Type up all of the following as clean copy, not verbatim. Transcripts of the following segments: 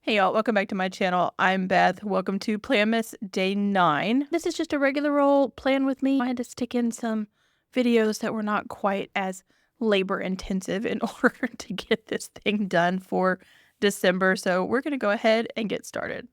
Hey y'all, welcome back to my channel. I'm Beth. Welcome to Planmas Day 9. This is just a regular old plan with me. I had to stick in some videos that were not quite as labor intensive in order to get this thing done for December. So we're going to go ahead and get started.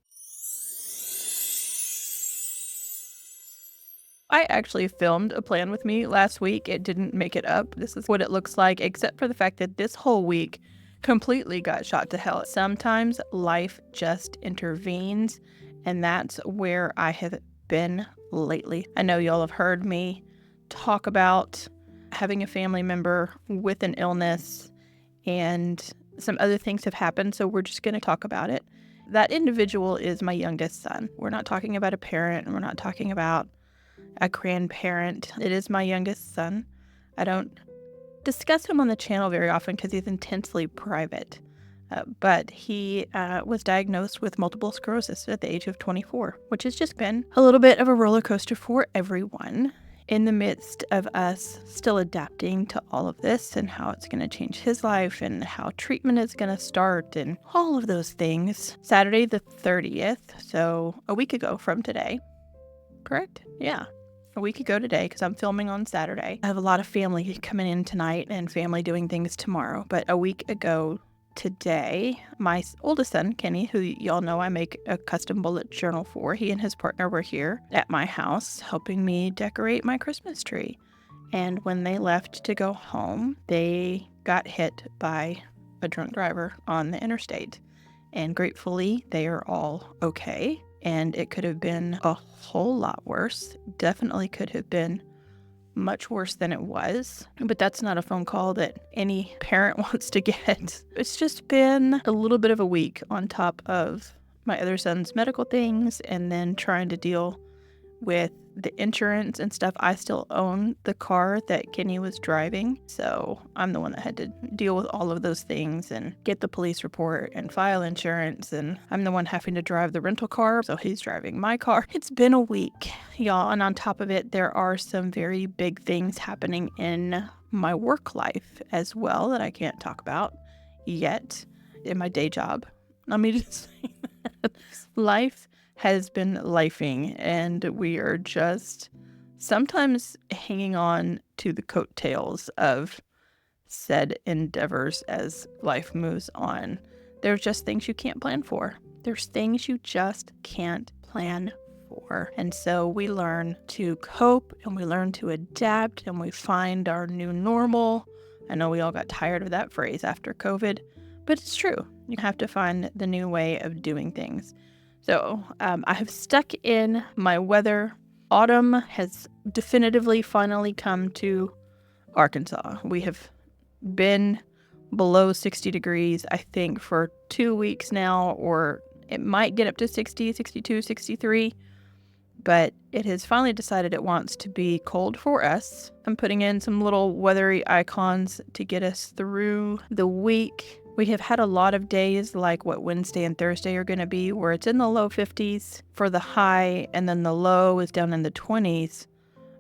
I actually filmed a plan with me last week. It didn't make it up. This is what it looks like, except for the fact that this whole week completely got shot to hell. Sometimes life just intervenes, and that's where I have been lately. I know y'all have heard me talk about having a family member with an illness, and some other things have happened, so we're just going to talk about it. That individual is my youngest son. We're not talking about a parent, and we're not talking about a grandparent. It is my youngest son. I don't discuss him on the channel very often because he's intensely private. But he was diagnosed with multiple sclerosis at the age of 24, which has just been a little bit of a roller coaster for everyone in the midst of us still adapting to all of this and how it's going to change his life and how treatment is going to start and all of those things. Saturday the 30th, so a week ago from today, correct? Yeah. A week ago today, because I'm filming on Saturday. I have a lot of family coming in tonight and family doing things tomorrow. But a week ago today, my oldest son, Kenny, who y'all know I make a custom bullet journal for, he and his partner were here at my house helping me decorate my Christmas tree. And when they left to go home, they got hit by a drunk driver on the interstate. And gratefully, they are all okay. And it could have been a whole lot worse. Definitely could have been much worse than it was. But that's not a phone call that any parent wants to get. It's just been a little bit of a week on top of my other son's medical things and then trying to deal with the insurance and stuff. I still own the car that Kenny was driving, so I'm the one that had to deal with all of those things and get the police report and file insurance, and I'm the one having to drive the rental car, so he's driving my car. It's been a week, y'all, and on top of it, there are some very big things happening in my work life as well that I can't talk about yet in my day job. Let me just say that life has been lifing, and we are just sometimes hanging on to the coattails of said endeavors as life moves on. There's just things you can't plan for. There's things you just can't plan for. And so we learn to cope and we learn to adapt and we find our new normal. I know we all got tired of that phrase after COVID, but it's true. You have to find the new way of doing things. So I have stuck in my weather. Autumn has definitively finally come to Arkansas. We have been below 60 degrees, I think, for 2 weeks now, or it might get up to 60, 62, 63. But it has finally decided it wants to be cold for us. I'm putting in some little weathery icons to get us through the week. We have had a lot of days like what Wednesday and Thursday are going to be, where it's in the low 50s for the high, and then the low is down in the 20s.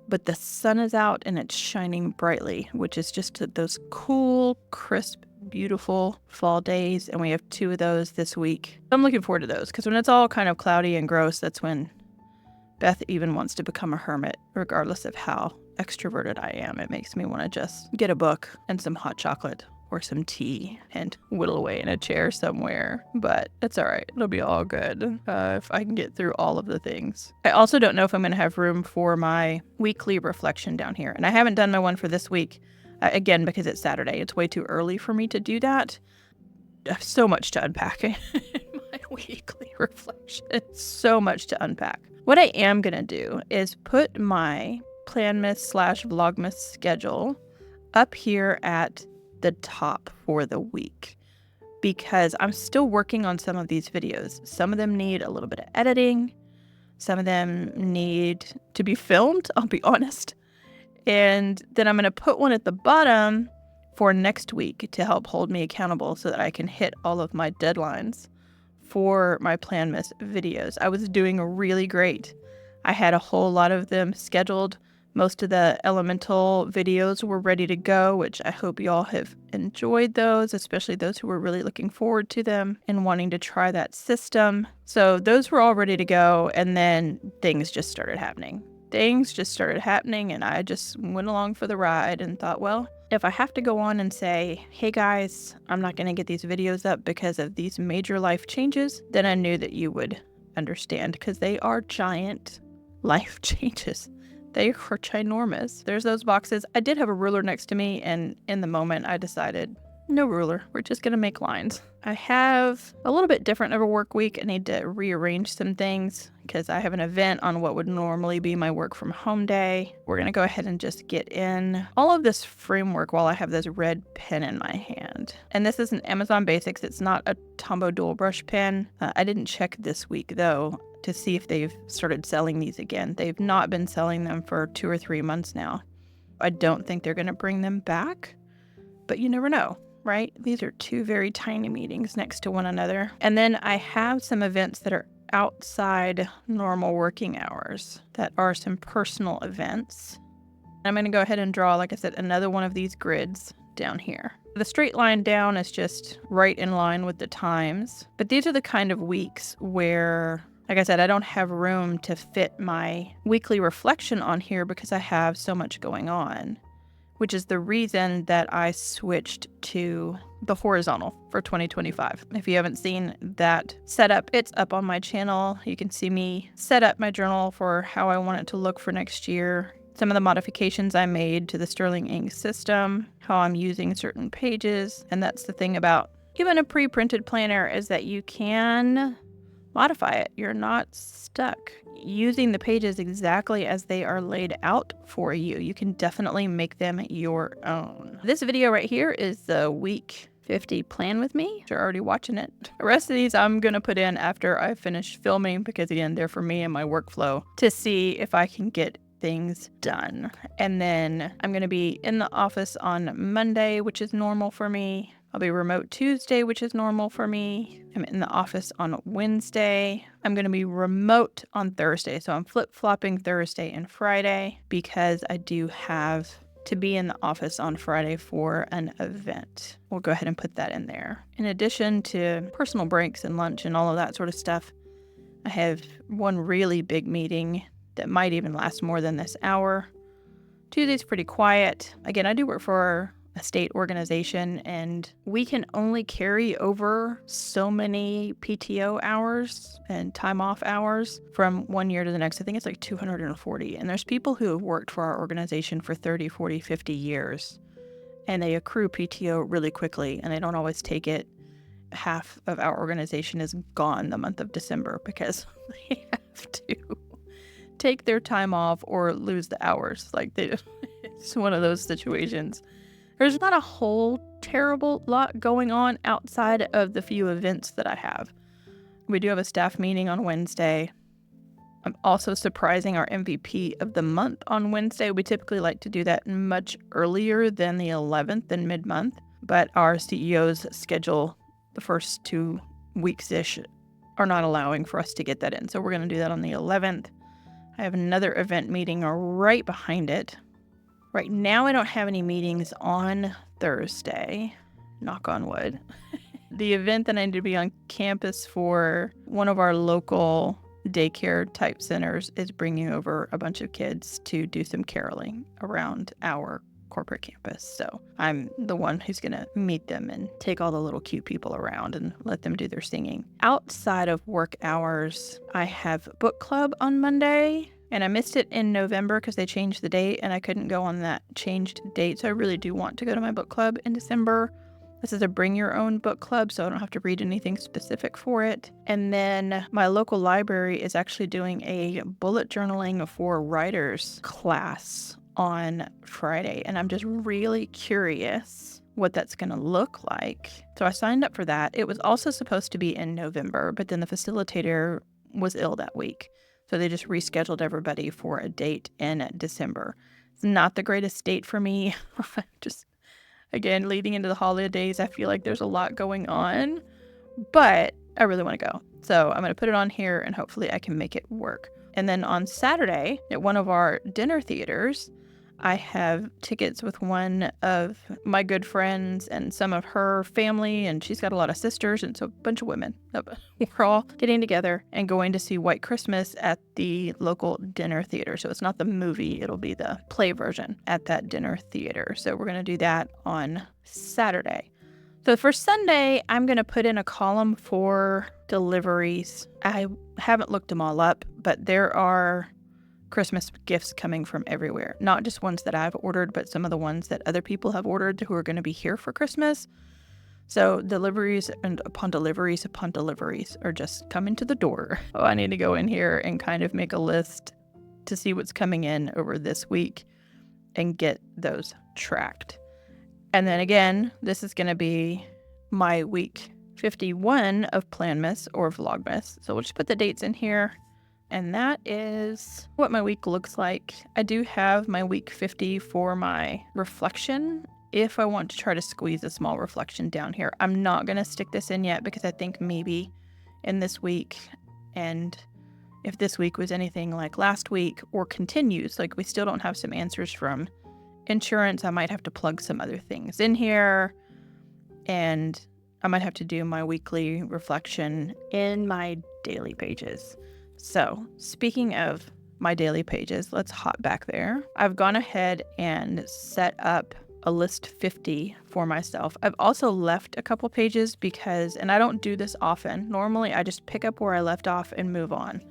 But the sun is out and it's shining brightly, which is just those cool, crisp, beautiful fall days. And we have 2 of those this week. I'm looking forward to those because when it's all kind of cloudy and gross, that's when Beth even wants to become a hermit, regardless of how extroverted I am. It makes me want to just get a book and some hot chocolate or some tea and whittle away in a chair somewhere. But it's all right. It'll be all good if I can get through all of the things. I also don't know if I'm going to have room for my weekly reflection down here. And I haven't done my one for this week, again, because it's Saturday. It's way too early for me to do that. I have so much to unpack in my weekly reflection. So much to unpack. What I am going to do is put my Planmas/Vlogmas schedule up here at the top for the week because I'm still working on some of these videos. Some of them need a little bit of editing. Some of them need to be filmed, I'll be honest. And then I'm going to put one at the bottom for next week to help hold me accountable so that I can hit all of my deadlines for my Planmas videos. I was doing really great. I had a whole lot of them scheduled Most of the elemental videos were ready to go, which I hope y'all have enjoyed those, especially those who were really looking forward to them and wanting to try that system. So those were all ready to go, and then things just started happening. And I just went along for the ride and thought, well, if I have to go on and say, hey guys, I'm not going to get these videos up because of these major life changes, then I knew that you would understand, because they are giant life changes. They are ginormous. There's those boxes. I did have a ruler next to me, and in the moment I decided, no ruler, we're just going to make lines. I have a little bit different of a work week. I need to rearrange some things because I have an event on what would normally be my work from home day. We're going to go ahead and just get in all of this framework while I have this red pen in my hand. And this is an Amazon Basics. It's not a Tombow dual brush pen. I didn't check this week though to see if they've started selling these again. They've not been selling them for 2 or 3 months now. I don't think they're going to bring them back, but you never know. Right? These are 2 very tiny meetings next to one another. And then I have some events that are outside normal working hours that are some personal events. I'm going to go ahead and draw, like I said, another one of these grids down here. The straight line down is just right in line with the times. But these are the kind of weeks where, like I said, I don't have room to fit my weekly reflection on here because I have so much going on, which is the reason that I switched to the horizontal for 2025. If you haven't seen that setup, it's up on my channel. You can see me set up my journal for how I want it to look for next year. Some of the modifications I made to the Sterling ink system, how I'm using certain pages. And that's the thing about even a pre-printed planner, is that you can modify it. You're not stuck using the pages exactly as they are laid out for you. You can definitely make them your own. This video right here is the week 50 plan with me. You're already watching it. The rest of these I'm going to put in after I finish filming, because again, they're for me and my workflow to see if I can get things done. And then I'm going to be in the office on Monday, which is normal for me. I'll be remote Tuesday, which is normal for me. I'm in the office on Wednesday. I'm going to be remote on Thursday. So I'm flip-flopping Thursday and Friday because I do have to be in the office on Friday for an event. We'll go ahead and put that in there. In addition to personal breaks and lunch and all of that sort of stuff, I have one really big meeting that might even last more than this hour. Tuesday's pretty quiet. Again, I do work for a state organization, and we can only carry over so many PTO hours and time off hours from one year to the next. I think it's like 240. And there's people who have worked for our organization for 30, 40, 50 years, and they accrue PTO really quickly, and they don't always take it. Half of our organization is gone the month of December because they have to take their time off or lose the hours. It's one of those situations. There's not a whole terrible lot going on outside of the few events that I have. We do have a staff meeting on Wednesday. I'm also surprising our MVP of the month on Wednesday. We typically like to do that much earlier than the 11th and mid-month, but our CEO's schedule the first 2 weeks-ish are not allowing for us to get that in. So we're going to do that on the 11th. I have another event meeting right behind it. Right now, I don't have any meetings on Thursday, knock on wood. The event that I need to be on campus for one of our local daycare type centers is bringing over a bunch of kids to do some caroling around our corporate campus. So I'm the one who's going to meet them and take all the little cute people around and let them do their singing. Outside of work hours, I have book club on Monday. And I missed it in November because they changed the date and I couldn't go on that changed date. So I really do want to go to my book club in December. This is a bring your own book club, so I don't have to read anything specific for it. And then my local library is actually doing a bullet journaling for writers class on Friday. And I'm just really curious what that's going to look like. So I signed up for that. It was also supposed to be in November, but then the facilitator was ill that week. So they just rescheduled everybody for a date in December. It's not the greatest date for me. Again, leading into the holidays, I feel like there's a lot going on. But I really want to go. So I'm going to put it on here and hopefully I can make it work. And then on Saturday at one of our dinner theaters, I have tickets with one of my good friends and some of her family, and she's got a lot of sisters, and so a bunch of women. We're all getting together and going to see White Christmas at the local dinner theater. So it's not the movie, it'll be the play version at that dinner theater. So we're going to do that on Saturday. So for Sunday, I'm going to put in a column for deliveries. I haven't looked them all up, but there are Christmas gifts coming from everywhere. Not just ones that I've ordered, but some of the ones that other people have ordered who are going to be here for Christmas. So deliveries and upon deliveries are just coming to the door. Oh, I need to go in here and kind of make a list to see what's coming in over this week and get those tracked. And then again, this is going to be my week 51 of Planmas or Vlogmas. So we'll just put the dates in here. And that is what my week looks like. I do have my week 50 for my reflection if I want to try to squeeze a small reflection down here. I'm not going to stick this in yet because I think maybe in this week, and if this week was anything like last week or continues, like we still don't have some answers from insurance, I might have to plug some other things in here, and I might have to do my weekly reflection in my daily pages. So speaking of my daily pages, let's hop back there. I've gone ahead and set up a list 50 for myself. I've also left a couple pages because, and I don't do this often, normally I just pick up where I left off and move on.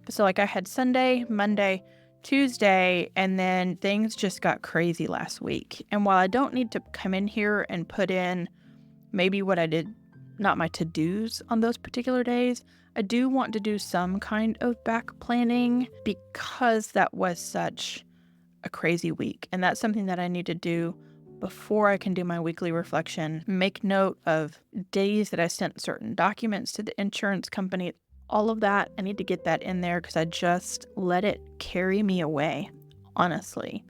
So like I had Sunday, Monday, Tuesday, and then things just got crazy last week. And while I don't need to come in here and put in maybe what I did, not my to-dos on those particular days, I do want to do some kind of back planning because that was such a crazy week. And that's something that I need to do before I can do my weekly reflection. Make note of days that I sent certain documents to the insurance company. All of that, I need to get that in there because I just let it carry me away, honestly.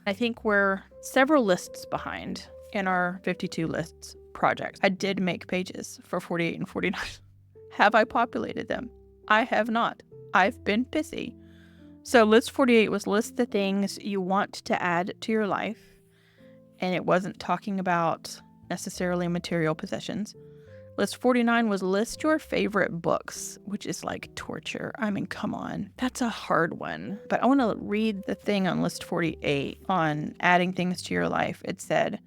I think we're several lists behind in our 52 lists project. I did make pages for 48 and 49. Have I populated them? I have not. I've been busy. So list 48 was list the things you want to add to your life. And it wasn't talking about necessarily material possessions. List 49 was list your favorite books, which is like torture. I mean, come on. That's a hard one. But I want to read the thing on list 48 on adding things to your life. It said,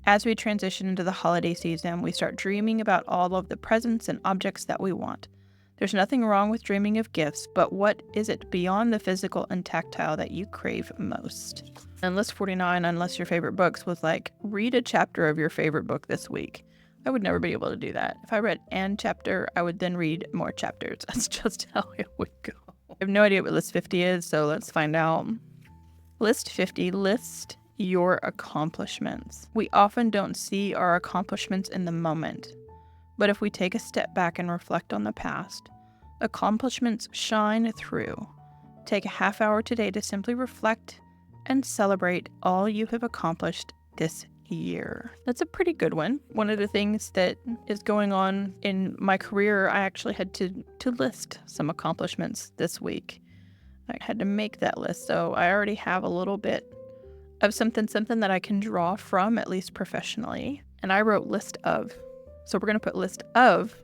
as we transition into the holiday season, we start dreaming about all of the presents and objects that we want. There's nothing wrong with dreaming of gifts, but what is it beyond the physical and tactile that you crave most? And list 49, unless your favorite books, was like, read a chapter of your favorite book this week. I would never be able to do that. If I read an chapter, I would then read more chapters. That's just how it would go. I have no idea what list 50 is, so let's find out. List 50, list your accomplishments. We often don't see our accomplishments in the moment, but if we take a step back and reflect on the past, accomplishments shine through. Take a half hour today to simply reflect and celebrate all you have accomplished this year. That's a pretty good one. One of the things that is going on in my career, I actually had to list some accomplishments this week. I had to make that list, so I already have a little bit of something that I can draw from, at least professionally. And I wrote list of. So we're going to put list of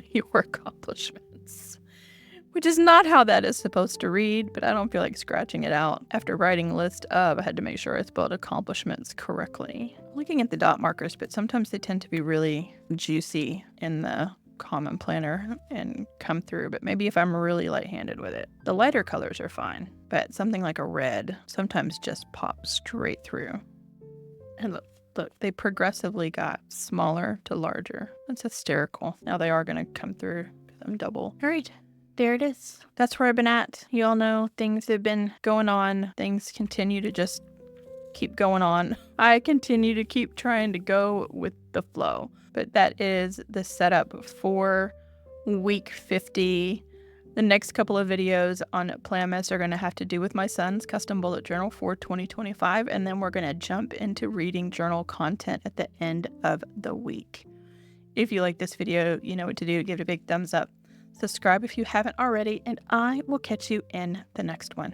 your accomplishments, which is not how that is supposed to read, but I don't feel like scratching it out. After writing list of, I had to make sure I spelled accomplishments correctly. Looking at the dot markers, but sometimes they tend to be really juicy in the Common Planner and come through, but maybe if I'm really light-handed with it. The lighter colors are fine, but something like a red sometimes just pops straight through. And look, they progressively got smaller to larger. That's hysterical. Now they are going to come through because I'm double. All right, there it is. That's where I've been at. You all know things have been going on. Things continue to just keep going on. I continue to keep trying to go with the flow. But that is the setup for week 50. The next couple of videos on Planmas are going to have to do with my son's custom bullet journal for 2025. And then we're going to jump into reading journal content at the end of the week. If you like this video, you know what to do. Give it a big thumbs up. Subscribe if you haven't already, and I will catch you in the next one.